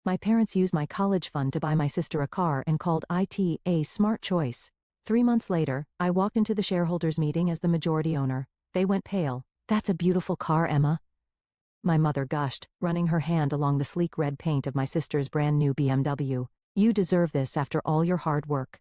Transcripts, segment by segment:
My parents used my college fund to buy my sister a car and called it a smart choice. 3 months later, I walked into the shareholders' meeting as the majority owner. They went pale. "That's a beautiful car, Emma," my mother gushed, running her hand along the sleek red paint of my sister's brand new BMW. "You deserve this after all your hard work."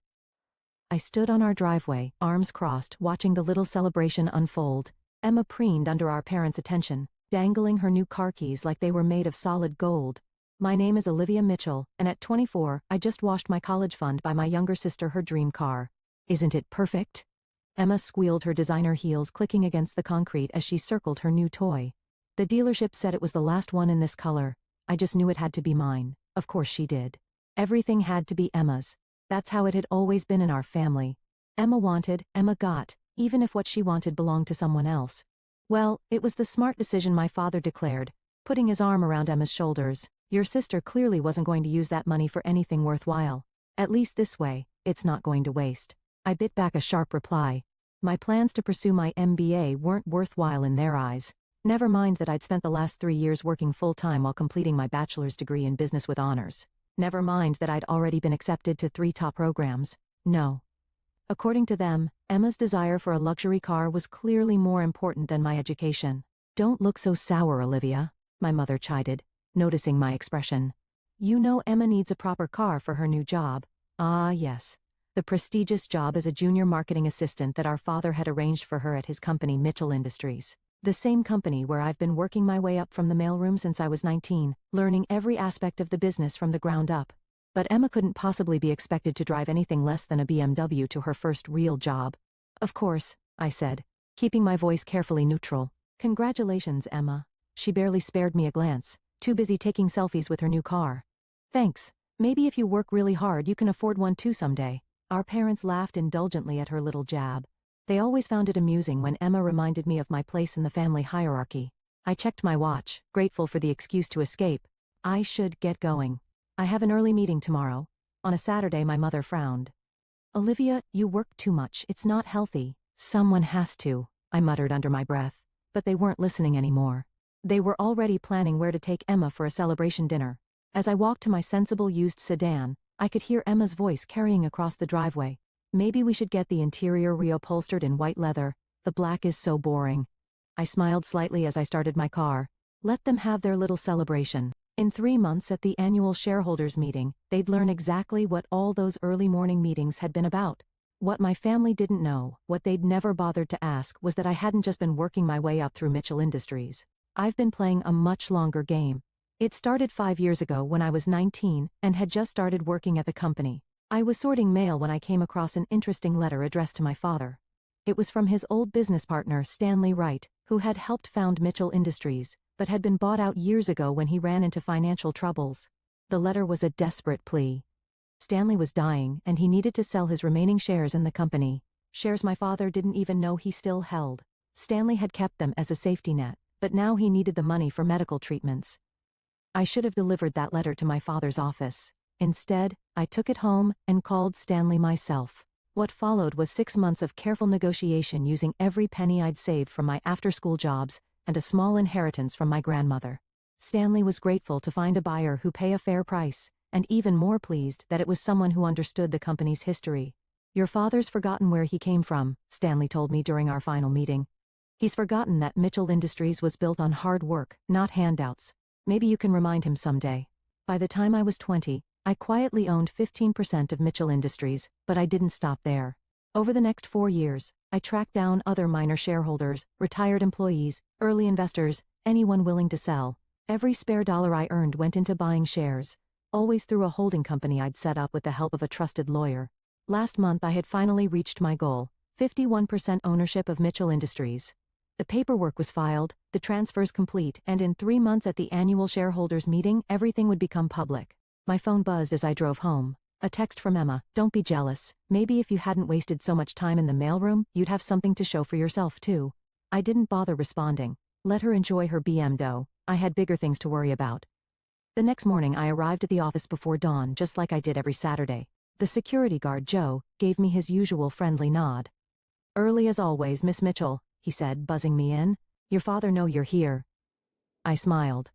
I stood on our driveway, arms crossed, watching the little celebration unfold. Emma preened under our parents' attention, dangling her new car keys like they were made of solid gold. "My name is Olivia Mitchell, and at 24, I just washed my college fund by my younger sister her dream car. Isn't it perfect?" Emma squealed, her designer heels clicking against the concrete as she circled her new toy. "The dealership said it was the last one in this color. I just knew it had to be mine." Of course she did. Everything had to be Emma's. That's how it had always been in our family. Emma wanted, Emma got, even if what she wanted belonged to someone else. Well, it was the smart decision, my father declared, putting his arm around Emma's shoulders. "Your sister clearly wasn't going to use that money for anything worthwhile. At least this way, it's not going to waste." I bit back a sharp reply. My plans to pursue my MBA weren't worthwhile in their eyes. Never mind that I'd spent the last 3 years working full-time while completing my bachelor's degree in business with honors. Never mind that I'd already been accepted to 3 top programs. No. According to them, Emma's desire for a luxury car was clearly more important than my education. "Don't look so sour, Olivia," my mother chided, noticing my expression. "You know Emma needs a proper car for her new job." Ah, yes. The prestigious job as a junior marketing assistant that our father had arranged for her at his company Mitchell Industries. The same company where I've been working my way up from the mailroom since I was 19, learning every aspect of the business from the ground up. But Emma couldn't possibly be expected to drive anything less than a BMW to her first real job. "Of course," I said, keeping my voice carefully neutral. "Congratulations, Emma." She barely spared me a glance, too busy taking selfies with her new car. "Thanks. Maybe if you work really hard you can afford one too someday." Our parents laughed indulgently at her little jab. They always found it amusing when Emma reminded me of my place in the family hierarchy. I checked my watch, grateful for the excuse to escape. I should get going. I have an early meeting tomorrow. On a Saturday, my mother frowned. "Olivia, you work too much. It's not healthy." "Someone has to," I muttered under my breath. But they weren't listening anymore. They were already planning where to take Emma for a celebration dinner. As I walked to my sensible used sedan, I could hear Emma's voice carrying across the driveway. "Maybe we should get the interior reupholstered in white leather. The black is so boring." I smiled slightly as I started my car. Let them have their little celebration. In 3 months at the annual shareholders meeting, they'd learn exactly what all those early morning meetings had been about. What my family didn't know, what they'd never bothered to ask, was that I hadn't just been working my way up through Mitchell Industries. I've been playing a much longer game. It started 5 years ago when I was 19 and had just started working at the company. I was sorting mail when I came across an interesting letter addressed to my father. It was from his old business partner, Stanley Wright, who had helped found Mitchell Industries, but had been bought out years ago when he ran into financial troubles. The letter was a desperate plea. Stanley was dying, and he needed to sell his remaining shares in the company. Shares my father didn't even know he still held. Stanley had kept them as a safety net, but now he needed the money for medical treatments. I should have delivered that letter to my father's office. Instead, I took it home and called Stanley myself. What followed was 6 months of careful negotiation using every penny I'd saved from my after-school jobs and a small inheritance from my grandmother. Stanley was grateful to find a buyer who pay a fair price, and even more pleased that it was someone who understood the company's history. "Your father's forgotten where he came from," Stanley told me during our final meeting. "He's forgotten that Mitchell Industries was built on hard work, not handouts. Maybe you can remind him someday." By the time I was 20, I quietly owned 15% of Mitchell Industries, but I didn't stop there. Over the next 4 years, I tracked down other minor shareholders, retired employees, early investors, anyone willing to sell. Every spare dollar I earned went into buying shares, always through a holding company I'd set up with the help of a trusted lawyer. Last month I had finally reached my goal, 51% ownership of Mitchell Industries. The paperwork was filed, the transfers complete, and in 3 months at the annual shareholders meeting, everything would become public. My phone buzzed as I drove home. A text from Emma. "Don't be jealous. Maybe if you hadn't wasted so much time in the mailroom, you'd have something to show for yourself too." I didn't bother responding. Let her enjoy her BMW. I had bigger things to worry about. The next morning I arrived at the office before dawn, just like I did every Saturday. The security guard, Joe, gave me his usual friendly nod. "Early as always, Miss Mitchell," he said, buzzing me in. "Your father know you're here." I smiled.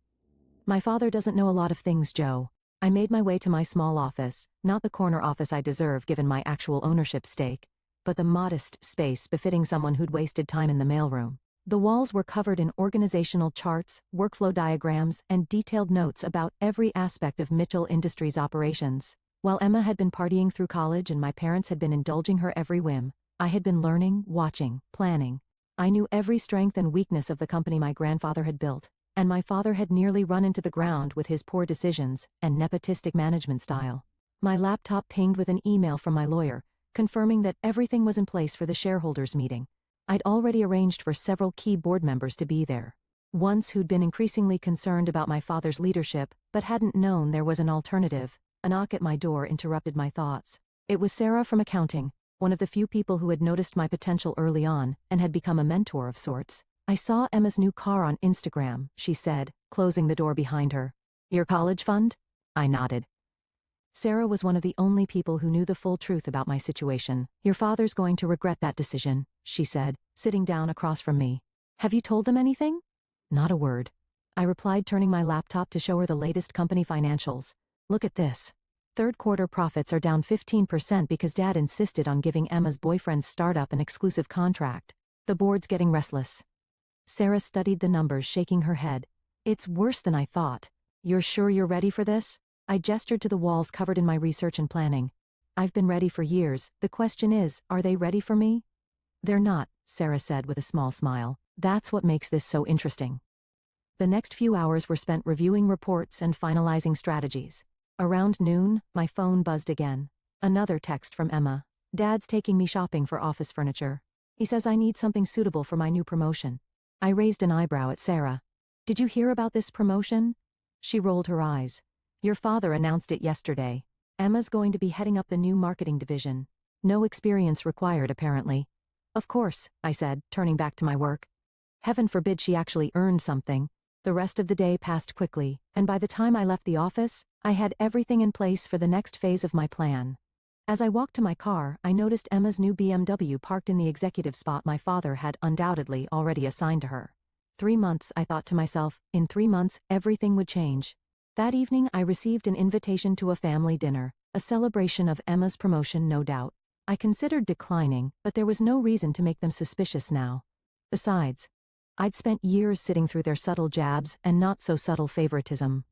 "My father doesn't know a lot of things, Joe. I made my way to my small office, not the corner office I deserve given my actual ownership stake, but the modest space befitting someone who'd wasted time in the mailroom. The walls were covered in organizational charts, workflow diagrams, and detailed notes about every aspect of Mitchell Industries operations. While Emma had been partying through college and my parents had been indulging her every whim, I had been learning, watching, planning. I knew every strength and weakness of the company my grandfather had built, and my father had nearly run into the ground with his poor decisions and nepotistic management style. My laptop pinged with an email from my lawyer, confirming that everything was in place for the shareholders' meeting. I'd already arranged for several key board members to be there. Ones who'd been increasingly concerned about my father's leadership, but hadn't known there was an alternative. A knock at my door interrupted my thoughts. It was Sarah from accounting, one of the few people who had noticed my potential early on and had become a mentor of sorts. "I saw Emma's new car on Instagram," she said, closing the door behind her. "Your college fund?" I nodded. Sarah was one of the only people who knew the full truth about my situation. "Your father's going to regret that decision," she said, sitting down across from me. "Have you told them anything?" "Not a word," I replied, turning my laptop to show her the latest company financials. "Look at this. Third quarter profits are down 15% because Dad insisted on giving Emma's boyfriend's startup an exclusive contract. The board's getting restless." Sarah studied the numbers, shaking her head. "It's worse than I thought. You're sure you're ready for this?" I gestured to the walls covered in my research and planning. "I've been ready for years. The question is, are they ready for me?" "They're not," Sarah said with a small smile. "That's what makes this so interesting." The next few hours were spent reviewing reports and finalizing strategies. Around noon, my phone buzzed again. Another text from Emma. "Dad's taking me shopping for office furniture. He says I need something suitable for my new promotion." I raised an eyebrow at Sarah. "Did you hear about this promotion?" She rolled her eyes. "Your father announced it yesterday. Emma's going to be heading up the new marketing division. No experience required, apparently." "Of course," I said, turning back to my work. Heaven forbid she actually earned something. The rest of the day passed quickly, and by the time I left the office, I had everything in place for the next phase of my plan. As I walked to my car, I noticed Emma's new BMW parked in the executive spot my father had undoubtedly already assigned to her. 3 months, I thought to myself, in 3 months, everything would change. That evening I received an invitation to a family dinner, a celebration of Emma's promotion, no doubt. I considered declining, but there was no reason to make them suspicious now. Besides, I'd spent years sitting through their subtle jabs and not so subtle favoritism.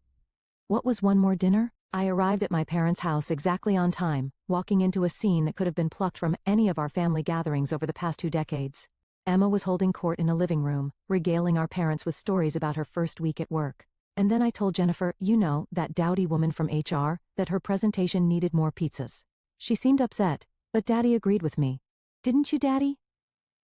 What was one more dinner? I arrived at my parents' house exactly on time, walking into a scene that could have been plucked from any of our family gatherings over the past 2 decades. Emma was holding court in a living room, regaling our parents with stories about her first week at work. And then I told Jennifer, that dowdy woman from HR, that her presentation needed more pizzas. She seemed upset, but Daddy agreed with me. "Didn't you, Daddy?"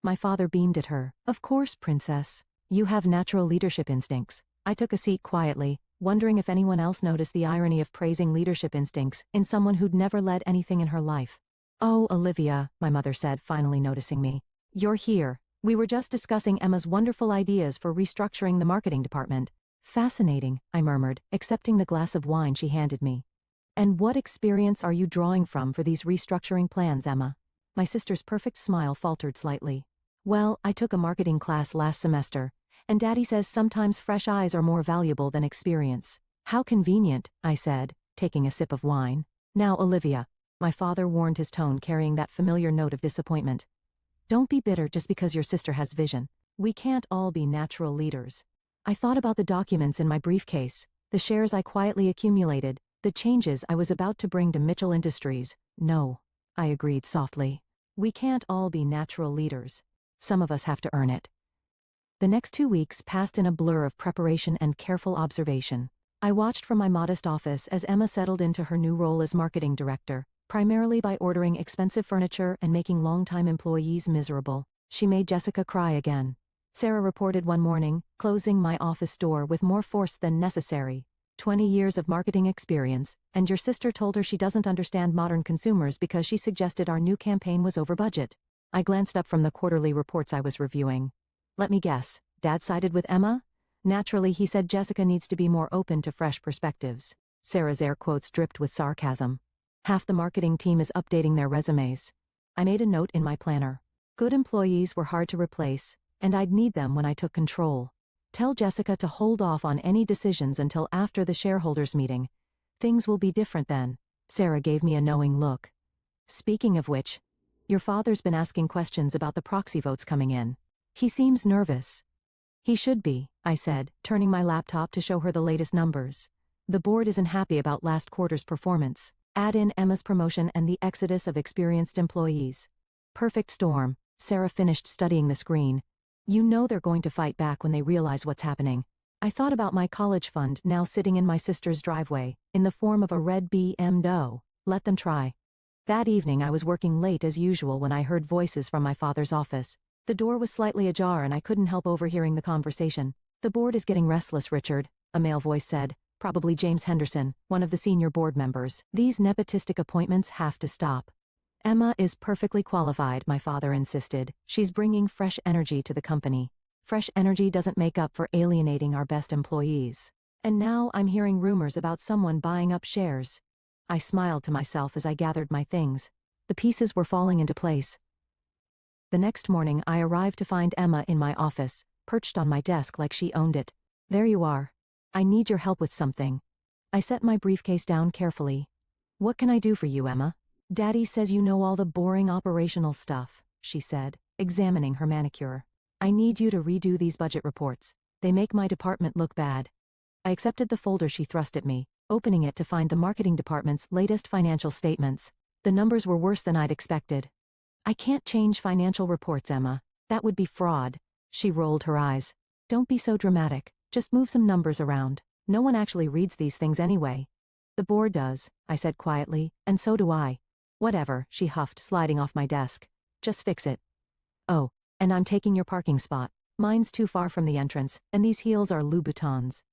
My father beamed at her. "Of course, Princess. You have natural leadership instincts." I took a seat quietly, wondering if anyone else noticed the irony of praising leadership instincts in someone who'd never led anything in her life. "Oh, Olivia," my mother said, finally noticing me. "You're here. We were just discussing Emma's wonderful ideas for restructuring the marketing department." "Fascinating," I murmured, accepting the glass of wine she handed me. "And what experience are you drawing from for these restructuring plans, Emma?" My sister's perfect smile faltered slightly. "Well, I took a marketing class last semester, and Daddy says sometimes fresh eyes are more valuable than experience." "How convenient," I said, taking a sip of wine. "Now, Olivia," my father warned, his tone carrying that familiar note of disappointment. "Don't be bitter just because your sister has vision. We can't all be natural leaders." I thought about the documents in my briefcase, the shares I quietly accumulated, the changes I was about to bring to Mitchell Industries. "No," I agreed softly. "We can't all be natural leaders. Some of us have to earn it." The next 2 weeks passed in a blur of preparation and careful observation. I watched from my modest office as Emma settled into her new role as marketing director, primarily by ordering expensive furniture and making longtime employees miserable. She made Jessica cry again. Sarah reported one morning, closing my office door with more force than necessary. 20 years of marketing experience, and your sister told her she doesn't understand modern consumers because she suggested our new campaign was over budget. I glanced up from the quarterly reports I was reviewing. Let me guess, Dad sided with Emma? Naturally, he said Jessica needs to be more open to fresh perspectives. Sarah's air quotes dripped with sarcasm. Half the marketing team is updating their resumes. I made a note in my planner. Good employees were hard to replace, and I'd need them when I took control. Tell Jessica to hold off on any decisions until after the shareholders' meeting. Things will be different then. Sarah gave me a knowing look. Speaking of which, your father's been asking questions about the proxy votes coming in. He seems nervous. He should be, I said, turning my laptop to show her the latest numbers. The board isn't happy about last quarter's performance. Add in Emma's promotion and the exodus of experienced employees. Perfect storm. Sarah finished studying the screen. You know they're going to fight back when they realize what's happening. I thought about my college fund now sitting in my sister's driveway, in the form of a red BMW. Let them try. That evening I was working late as usual when I heard voices from my father's office. The door was slightly ajar and I couldn't help overhearing the conversation. The board is getting restless, Richard, a male voice said. Probably James Henderson, one of the senior board members. These nepotistic appointments have to stop. Emma is perfectly qualified, my father insisted. She's bringing fresh energy to the company. Fresh energy doesn't make up for alienating our best employees. And now I'm hearing rumors about someone buying up shares. I smiled to myself as I gathered my things. The pieces were falling into place. The next morning I arrived to find Emma in my office, perched on my desk like she owned it. There you are. I need your help with something. I set my briefcase down carefully. What can I do for you, Emma? Daddy says you know all the boring operational stuff, she said, examining her manicure. I need you to redo these budget reports. They make my department look bad. I accepted the folder she thrust at me, opening it to find the marketing department's latest financial statements. The numbers were worse than I'd expected. I can't change financial reports, Emma. That would be fraud. She rolled her eyes. Don't be so dramatic. Just move some numbers around. No one actually reads these things anyway. The board does, I said quietly, and so do I. Whatever, she huffed, sliding off my desk. Just fix it. Oh, and I'm taking your parking spot. Mine's too far from the entrance, and these heels are Louboutins.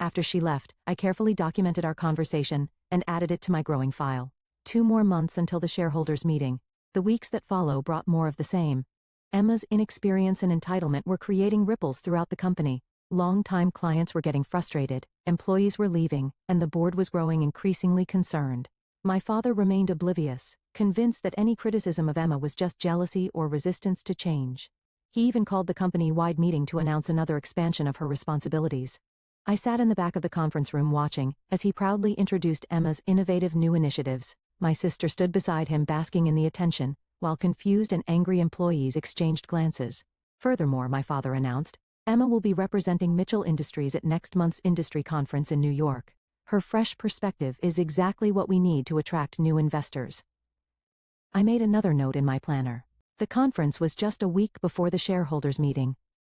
After she left, I carefully documented our conversation and added it to my growing file. 2 more months until the shareholders' meeting. The weeks that follow brought more of the same. Emma's inexperience and entitlement were creating ripples throughout the company. Long-time clients were getting frustrated, employees were leaving, and the board was growing increasingly concerned. My father remained oblivious, convinced that any criticism of Emma was just jealousy or resistance to change. He even called the company-wide meeting to announce another expansion of her responsibilities. I sat in the back of the conference room watching, as he proudly introduced Emma's innovative new initiatives. My sister stood beside him basking in the attention, while confused and angry employees exchanged glances. Furthermore, my father announced, Emma will be representing Mitchell Industries at next month's industry conference in New York. Her fresh perspective is exactly what we need to attract new investors. I made another note in my planner. The conference was just a week before the shareholders' meeting.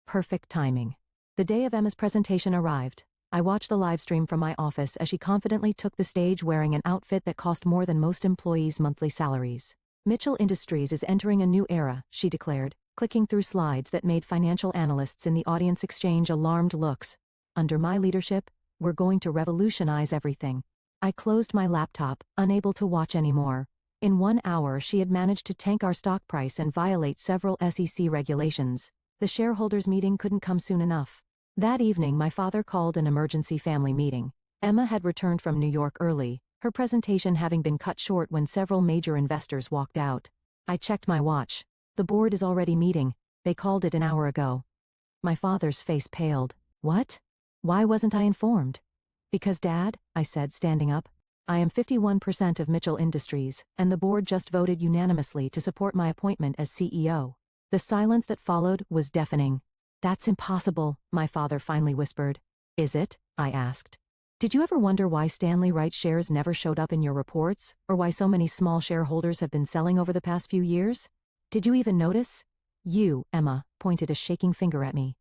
Perfect timing. The day of Emma's presentation arrived. I watched the live stream from my office as she confidently took the stage wearing an outfit that cost more than most employees' monthly salaries. Mitchell Industries is entering a new era, she declared, clicking through slides that made financial analysts in the audience exchange alarmed looks. Under my leadership, we're going to revolutionize everything. I closed my laptop, unable to watch anymore. In 1 hour she had managed to tank our stock price and violate several SEC regulations. The shareholders' meeting couldn't come soon enough. That evening my father called an emergency family meeting. Emma had returned from New York early, her presentation having been cut short when several major investors walked out. I checked my watch. The board is already meeting. They called it an hour ago. My father's face paled. What? Why wasn't I informed? Because Dad, I said, standing up. I am 51% of Mitchell Industries, and the board just voted unanimously to support my appointment as CEO. The silence that followed was deafening. That's impossible, my father finally whispered. Is it? I asked. Did you ever wonder why Stanley Wright shares never showed up in your reports, or why so many small shareholders have been selling over the past few years? Did you even notice? You, Emma, pointed a shaking finger at me.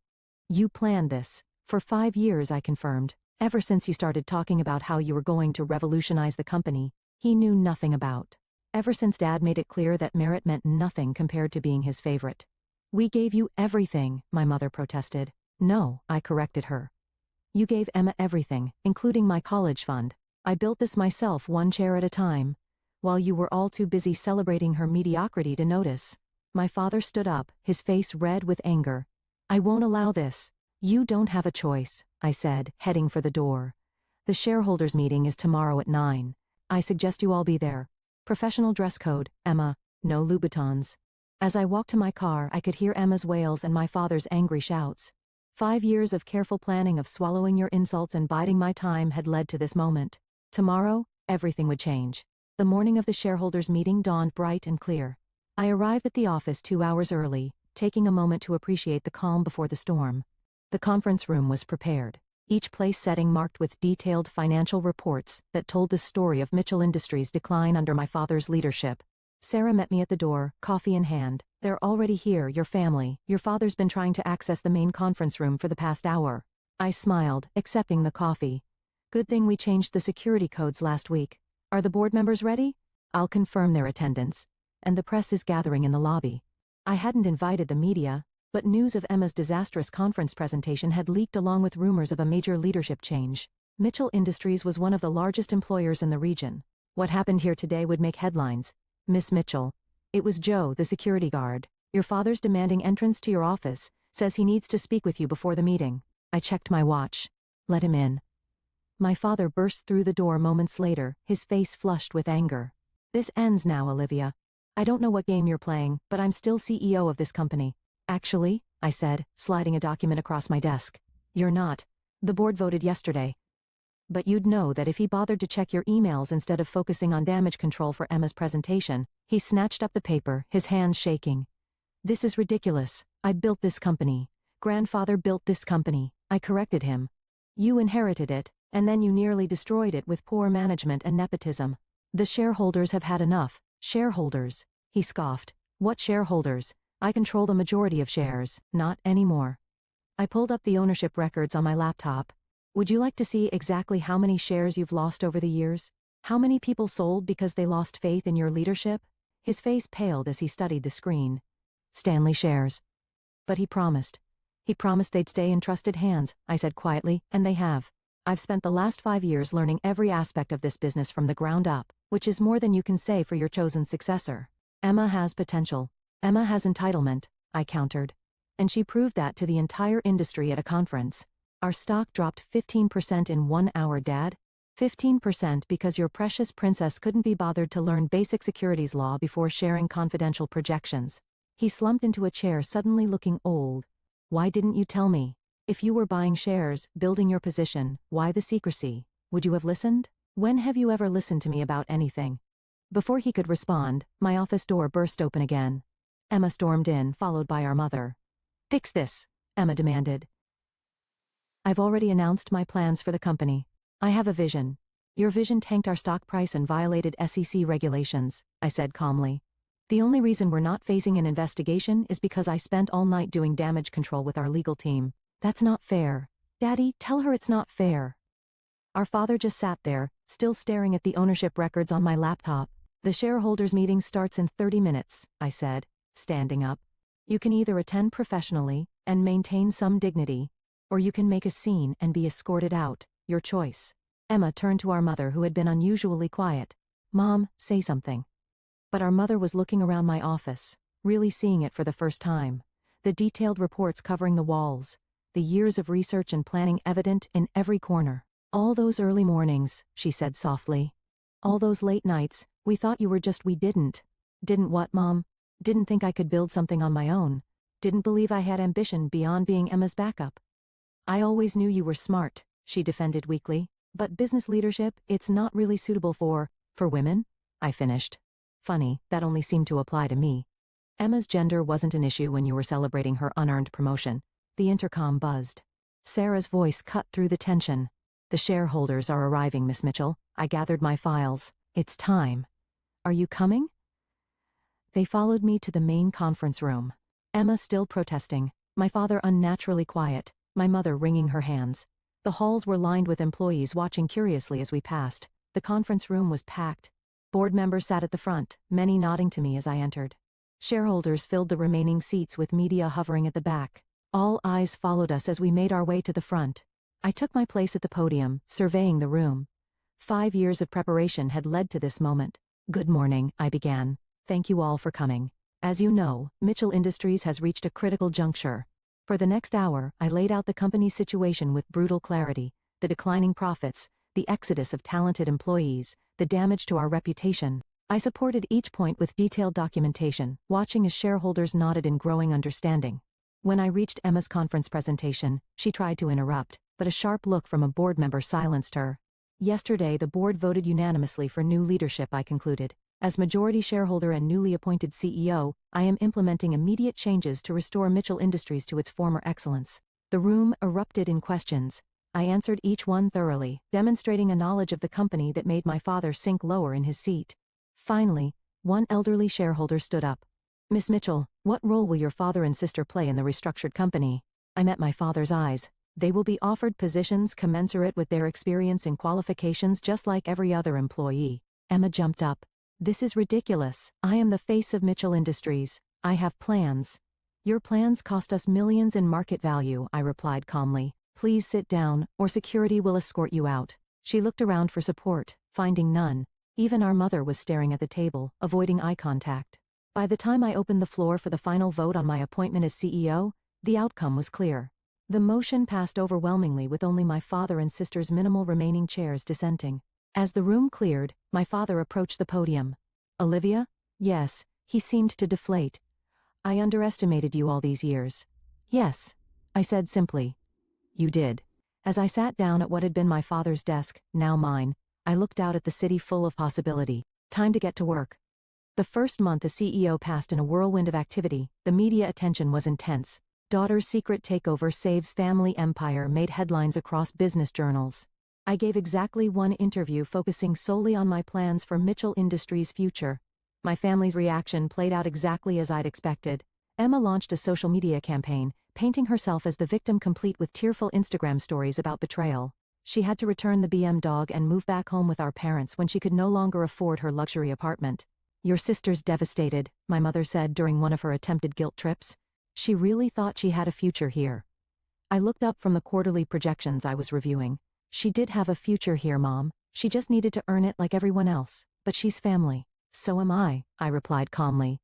You planned this. For 5 years, I confirmed. Ever since you started talking about how you were going to revolutionize the company, he knew nothing about. Ever since Dad made it clear that merit meant nothing compared to being his favorite. We gave you everything, my mother protested. No, I corrected her. You gave Emma everything, including my college fund. I built this myself 1 chair at a time, while you were all too busy celebrating her mediocrity to notice. My father stood up, his face red with anger. I won't allow this. You don't have a choice, I said, heading for the door. The shareholders' meeting is tomorrow at 9. I suggest you all be there. Professional dress code, Emma, no Louboutins. As I walked to my car, I could hear Emma's wails and my father's angry shouts. 5 years of careful planning of swallowing your insults and biding my time had led to this moment. Tomorrow, everything would change. The morning of the shareholders' meeting dawned bright and clear. I arrived at the office 2 hours early, taking a moment to appreciate the calm before the storm. The conference room was prepared, each place setting marked with detailed financial reports that told the story of Mitchell Industries' decline under my father's leadership. Sarah met me at the door, coffee in hand. "They're already here, your family. Your father's been trying to access the main conference room for the past hour." I smiled, accepting the coffee. "Good thing we changed the security codes last week. Are the board members ready?" "I'll confirm their attendance. And the press is gathering in the lobby." I hadn't invited the media, but news of Emma's disastrous conference presentation had leaked along with rumors of a major leadership change. Mitchell Industries was one of the largest employers in the region. What happened here today would make headlines. "Miss Mitchell." It was Joe, the security guard. "Your father's demanding entrance to your office, says he needs to speak with you before the meeting." I checked my watch. "Let him in." My father burst through the door moments later, his face flushed with anger. "This ends now, Olivia. I don't know what game you're playing, but I'm still CEO of this company." "Actually," I said, sliding a document across my desk. "You're not. The board voted yesterday." "But you'd know that if he bothered to check your emails instead of focusing on damage control for Emma's presentation." He snatched up the paper, his hands shaking. "This is ridiculous. I built this company. Grandfather built this company." I corrected him. "You inherited it, and then you nearly destroyed it with poor management and nepotism. The shareholders have had enough." "Shareholders?" he scoffed. "What shareholders? I control the majority of shares." "Not anymore." I pulled up the ownership records on my laptop. "Would you like to see exactly how many shares you've lost over the years? How many people sold because they lost faith in your leadership?" His face paled as he studied the screen. "Stanley shares." "But he promised. He promised they'd stay in trusted hands," I said quietly, "and they have. I've spent the last 5 years learning every aspect of this business from the ground up, which is more than you can say for your chosen successor. Emma has potential. Emma has entitlement," I countered. "And she proved that to the entire industry at a conference. Our stock dropped 15% in 1 hour, Dad. 15% because your precious princess couldn't be bothered to learn basic securities law before sharing confidential projections." He slumped into a chair, suddenly looking old. "Why didn't you tell me? If you were buying shares, building your position, why the secrecy? Would you have listened? When have you ever listened to me about anything?" Before he could respond, my office door burst open again. Emma stormed in, followed by our mother. "Fix this," Emma demanded. "I've already announced my plans for the company. I have a vision." "Your vision tanked our stock price and violated SEC regulations," I said calmly. "The only reason we're not facing an investigation is because I spent all night doing damage control with our legal team." "That's not fair." "Daddy, tell her it's not fair." Our father just sat there, still staring at the ownership records on my laptop. "The shareholders' meeting starts in 30 minutes, I said, standing up. "You can either attend professionally and maintain some dignity, or you can make a scene and be escorted out, your choice." Emma turned to our mother, who had been unusually quiet. "Mom, say something." But our mother was looking around my office, really seeing it for the first time. The detailed reports covering the walls, the years of research and planning evident in every corner. "All those early mornings," she said softly. "All those late nights, we thought you were just we didn't." "Didn't what, Mom?" "Didn't think I could build something on my own. Didn't believe I had ambition beyond being Emma's backup." "I always knew you were smart," she defended weakly. "But business leadership, it's not really suitable for women," I finished. Funny, that only seemed to apply to me. Emma's gender wasn't an issue when you were celebrating her unearned promotion. The intercom buzzed. Sarah's voice cut through the tension. "The shareholders are arriving, Miss Mitchell." I gathered my files. "It's time. Are you coming?" They followed me to the main conference room. Emma still protesting, my father unnaturally quiet, my mother wringing her hands. The halls were lined with employees watching curiously as we passed. The conference room was packed. Board members sat at the front, many nodding to me as I entered. Shareholders filled the remaining seats with media hovering at the back. All eyes followed us as we made our way to the front. I took my place at the podium, surveying the room. 5 years of preparation had led to this moment. "Good morning," I began. "Thank you all for coming. As you know, Mitchell Industries has reached a critical juncture." For the next hour, I laid out the company's situation with brutal clarity: the declining profits, the exodus of talented employees, the damage to our reputation. I supported each point with detailed documentation, watching as shareholders nodded in growing understanding. When I reached Emma's conference presentation, she tried to interrupt, but a sharp look from a board member silenced her. Yesterday, the board voted unanimously for new leadership, I concluded. As majority shareholder and newly appointed CEO, I am implementing immediate changes to restore Mitchell Industries to its former excellence. The room erupted in questions. I answered each one thoroughly, demonstrating a knowledge of the company that made my father sink lower in his seat. Finally, one elderly shareholder stood up. Miss Mitchell, what role will your father and sister play in the restructured company? I met my father's eyes. They will be offered positions commensurate with their experience and qualifications just like every other employee. Emma jumped up. This is ridiculous. I am the face of Mitchell Industries. I have plans. Your plans cost us millions in market value, I replied calmly. Please sit down, or security will escort you out. She looked around for support, finding none. Even our mother was staring at the table, avoiding eye contact. By the time I opened the floor for the final vote on my appointment as CEO, the outcome was clear. The motion passed overwhelmingly with only my father and sister's minimal remaining chairs dissenting. As the room cleared, my father approached the podium. Olivia? Yes, he seemed to deflate. I underestimated you all these years. Yes, I said simply. You did. As I sat down at what had been my father's desk, now mine, I looked out at the city full of possibility. Time to get to work. The first month as CEO passed in a whirlwind of activity. The media attention was intense. Daughter's secret takeover saves family empire made headlines across business journals. I gave exactly one interview focusing solely on my plans for Mitchell Industries' future. My family's reaction played out exactly as I'd expected. Emma launched a social media campaign, painting herself as the victim complete with tearful Instagram stories about betrayal. She had to return the BM dog and move back home with our parents when she could no longer afford her luxury apartment. Your sister's devastated, my mother said during one of her attempted guilt trips. She really thought she had a future here. I looked up from the quarterly projections I was reviewing. She did have a future here, Mom. She just needed to earn it like everyone else. But she's family. So am I replied calmly.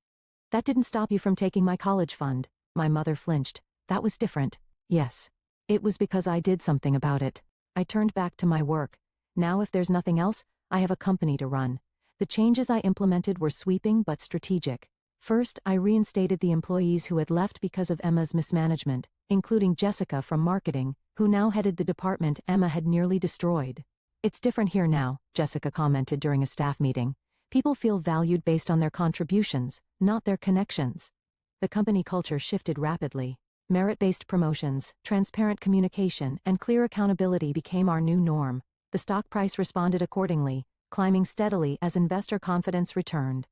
That didn't stop you from taking my college fund. My mother flinched. That was different. Yes. It was because I did something about it. I turned back to my work. Now if there's nothing else, I have a company to run. The changes I implemented were sweeping but strategic. First, I reinstated the employees who had left because of Emma's mismanagement, including Jessica from marketing, who now headed the department Emma had nearly destroyed. It's different here now, Jessica commented during a staff meeting. People feel valued based on their contributions, not their connections. The company culture shifted rapidly. Merit-based promotions, transparent communication, and clear accountability became our new norm. The stock price responded accordingly, climbing steadily as investor confidence returned.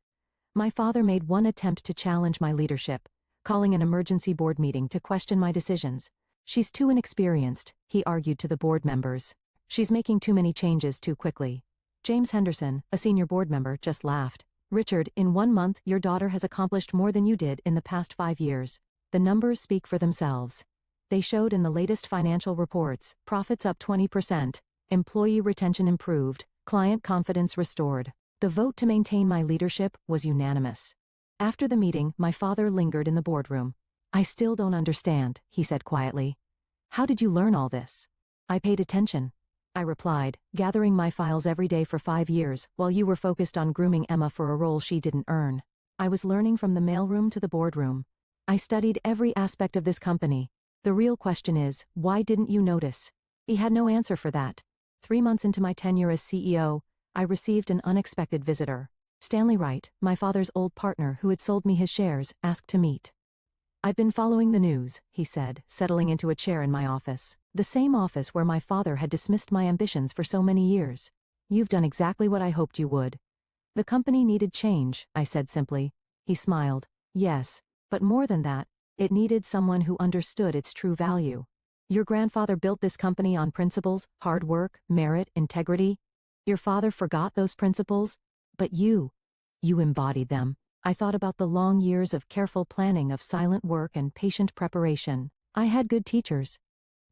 My father made one attempt to challenge my leadership, calling an emergency board meeting to question my decisions. She's too inexperienced, he argued to the board members. She's making too many changes too quickly. James Henderson, a senior board member, just laughed. Richard, in 1 month your daughter has accomplished more than you did in the past 5 years. The numbers speak for themselves. They showed in the latest financial reports, profits up 20%, employee retention improved, client confidence restored. The vote to maintain my leadership was unanimous. After the meeting, my father lingered in the boardroom. I still don't understand, he said quietly. How did you learn all this? I paid attention. I replied, gathering my files every day for 5 years, while you were focused on grooming Emma for a role she didn't earn. I was learning from the mailroom to the boardroom. I studied every aspect of this company. The real question is, why didn't you notice? He had no answer for that. 3 months into my tenure as CEO, I received an unexpected visitor. Stanley Wright, my father's old partner who had sold me his shares, asked to meet. I've been following the news, he said, settling into a chair in my office. The same office where my father had dismissed my ambitions for so many years. You've done exactly what I hoped you would. The company needed change, I said simply. He smiled. Yes, but more than that, it needed someone who understood its true value. Your grandfather built this company on principles, hard work, merit, integrity. Your father forgot those principles, but you embodied them. I thought about the long years of careful planning, of silent work and patient preparation. I had good teachers.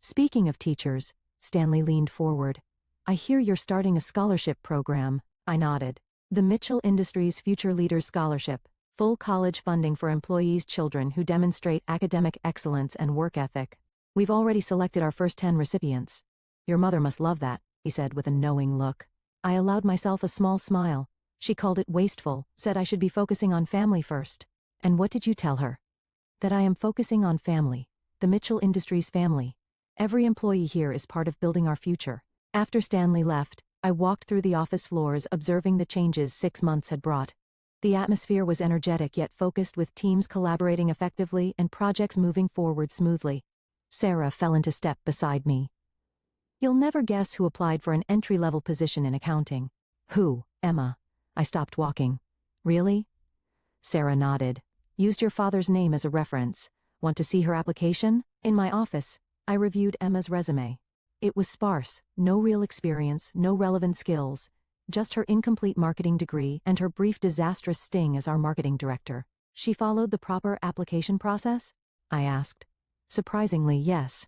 Speaking of teachers, Stanley leaned forward. I hear you're starting a scholarship program. I nodded. The Mitchell Industries Future Leaders Scholarship, full college funding for employees' children who demonstrate academic excellence and work ethic. We've already selected our first 10 recipients. Your mother must love that, he said with a knowing look. I allowed myself a small smile. She called it wasteful, said I should be focusing on family first. And what did you tell her? That I am focusing on family, the Mitchell Industries family. Every employee here is part of building our future. After Stanley left, I walked through the office floors observing the changes 6 months had brought. The atmosphere was energetic yet focused, with teams collaborating effectively and projects moving forward smoothly. Sarah fell into step beside me. You'll never guess who applied for an entry-level position in accounting. Who? Emma. I stopped walking. Really? Sarah nodded. Used your father's name as a reference. Want to see her application? In my office, I reviewed Emma's resume. It was sparse, no real experience, no relevant skills, just her incomplete marketing degree and her brief disastrous sting as our marketing director. She followed the proper application process? I asked. Surprisingly, yes.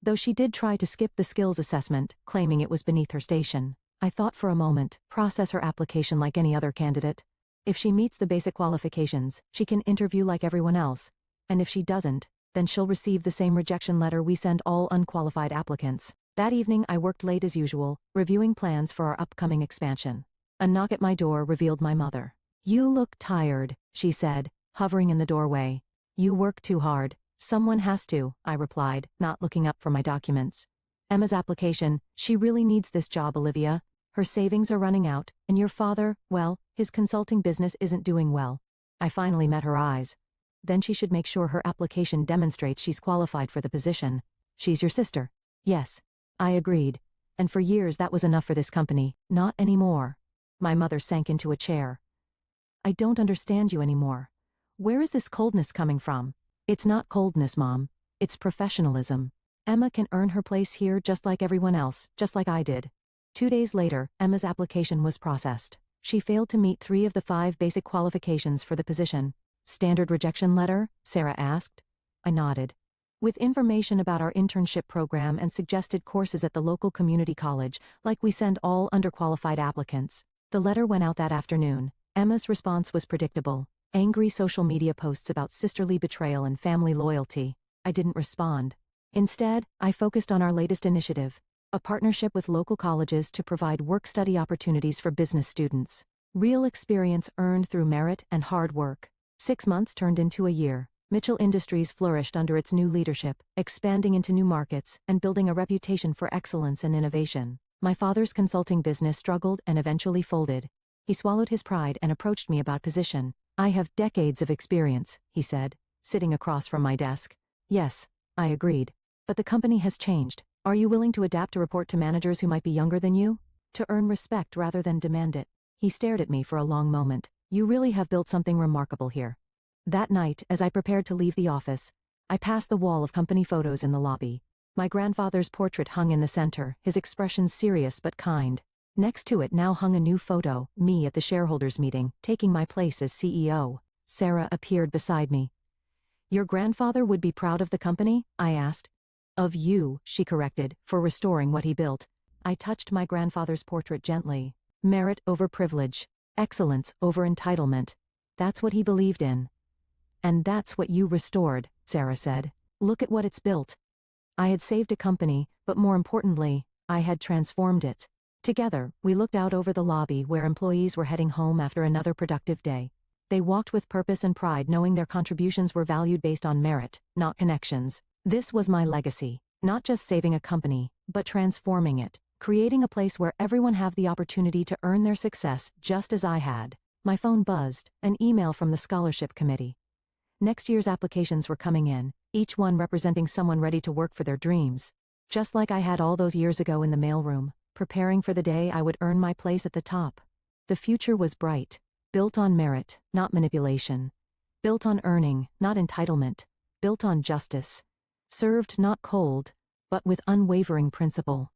Though she did try to skip the skills assessment, claiming it was beneath her station. I thought for a moment, process her application like any other candidate. If she meets the basic qualifications, she can interview like everyone else. And if she doesn't, then she'll receive the same rejection letter we send all unqualified applicants. That evening I worked late as usual, reviewing plans for our upcoming expansion. A knock at my door revealed my mother. You look tired, she said, hovering in the doorway. You work too hard. Someone has to, I replied, not looking up from my documents. Emma's application, she really needs this job, Olivia. Her savings are running out, and your father, well, his consulting business isn't doing well. I finally met her eyes. Then she should make sure her application demonstrates she's qualified for the position. She's your sister. Yes. I agreed. And for years that was enough for this company. Not anymore. My mother sank into a chair. I don't understand you anymore. Where is this coldness coming from? It's not coldness, Mom. It's professionalism. Emma can earn her place here just like everyone else, just like I did. 2 days later, Emma's application was processed. She failed to meet 3 of the 5 basic qualifications for the position. Standard rejection letter? Sarah asked. I nodded. With information about our internship program and suggested courses at the local community college, like we send all underqualified applicants. The letter went out that afternoon. Emma's response was predictable. Angry social media posts about sisterly betrayal and family loyalty. I didn't respond. Instead, I focused on our latest initiative, a partnership with local colleges to provide work-study opportunities for business students. Real experience earned through merit and hard work. 6 months turned into a year. Mitchell Industries flourished under its new leadership, expanding into new markets and building a reputation for excellence and innovation. My father's consulting business struggled and eventually folded. He swallowed his pride and approached me about position. I have decades of experience, he said, sitting across from my desk. Yes, I agreed. But the company has changed. Are you willing to adapt to report to managers who might be younger than you? To earn respect rather than demand it. He stared at me for a long moment. You really have built something remarkable here. That night, as I prepared to leave the office, I passed the wall of company photos in the lobby. My grandfather's portrait hung in the center, his expression serious but kind. Next to it now hung a new photo, me at the shareholders' meeting, taking my place as CEO. Sarah appeared beside me. Your grandfather would be proud of the company? I asked. Of you, she corrected, for restoring what he built. I touched my grandfather's portrait gently. Merit over privilege. Excellence over entitlement. That's what he believed in. And that's what you restored, Sarah said. Look at what it's built. I had saved a company, but more importantly, I had transformed it. Together, we looked out over the lobby where employees were heading home after another productive day. They walked with purpose and pride, knowing their contributions were valued based on merit, not connections. This was my legacy, not just saving a company, but transforming it, creating a place where everyone have the opportunity to earn their success just as I had. My phone buzzed, an email from the scholarship committee. Next year's applications were coming in, each one representing someone ready to work for their dreams. Just like I had all those years ago in the mailroom, preparing for the day I would earn my place at the top. The future was bright, built on merit, not manipulation. Built on earning, not entitlement. Built on justice. Served not cold, but with unwavering principle.